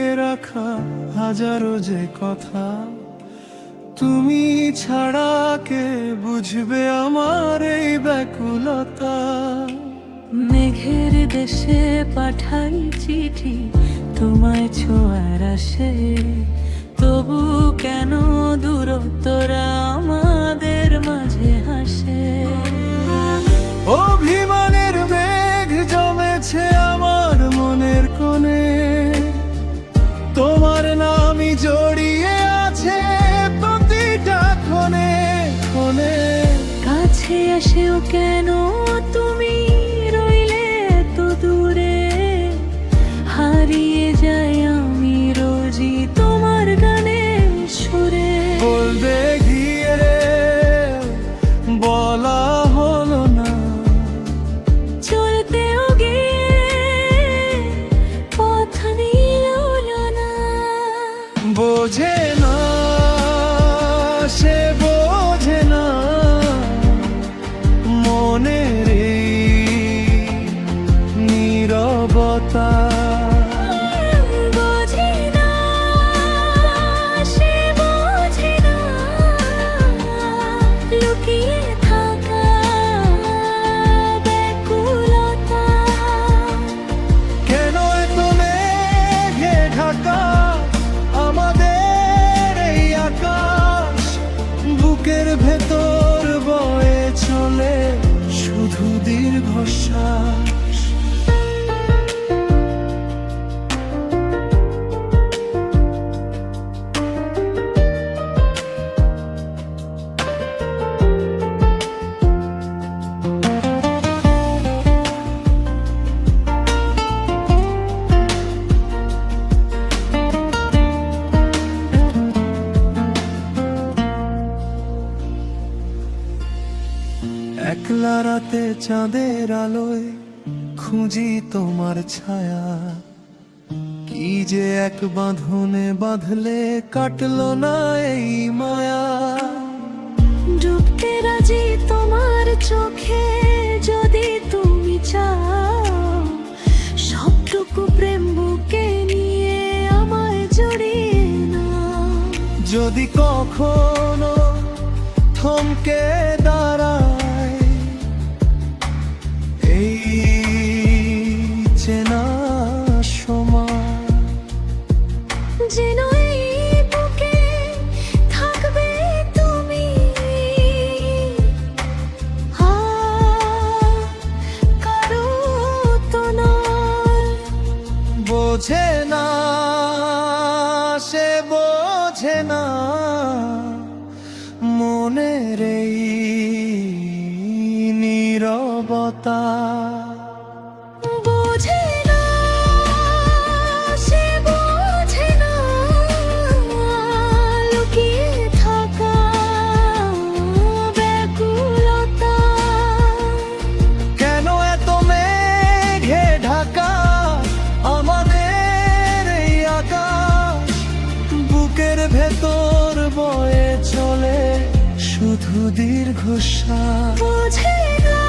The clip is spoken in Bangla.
লুকিয়ে রাখা হাজারো যে কথা, তুমি ছাড়া কে বুঝবে আমার এই ব্যাকুলতা। মেঘের দেশে পাঠাই চিঠি তোমায় ছোঁয়ার আসে, তবু কেন দূরত্বরা আমাদের মাঝে হাসে। অভিমানের মেঘ জমেছে আমার মনের কোণে, তোমার নামই জড়িয়ে আছে প্রতিটা ক্ষণে ক্ষণে। কাছে আসেও কেন তুমি রইলে এত দূরে, হারিয়ে যাই আমি রোজই তোমার গানের সুরে। বলবে গিয়ে রে বলা হলো না, চলতেও গিয়ে পথ নিল না। বোঝে না সে বোঝে না মনের এই নীরবতা। বোঝে না সে বোঝে না লুকিয়ে থাকা ব্যাকুলতা। কেন এত মেঘে ঢাকা আমাদের এই আকাশ, বুকের ভেতর বয়ে চলে শুধু দীর্ঘশ্বাস। একলা রাতে চাঁদের আলোয় খুঁজি তোমার ছায়া, কি যে এক বাঁধনে বাঁধলে কাটলো না এই মায়া। ডুবতে রাজি তোমার চোখে যদি তুমি চাও, সবটুকু প্রেম বুকে নিয়ে আমায় জড়িয়ে নাও। যদি কখনো থমকে দাঁড়ায় এই চেনা সময়, যেন এই বুকে থাকবে তুমি, কারো তো নয়। বোঝে না সে বোঝে না মনের এই নীরবতা। বোঝে না সে বোঝে না লুকিয়ে থাকা ব্যাকুলতা। কেন এত মেঘে ঢাকা আমাদের এই আকাশ, বুকের ভেতর বয়ে চলে শুধু দীর্ঘশ্বাস। বোঝে না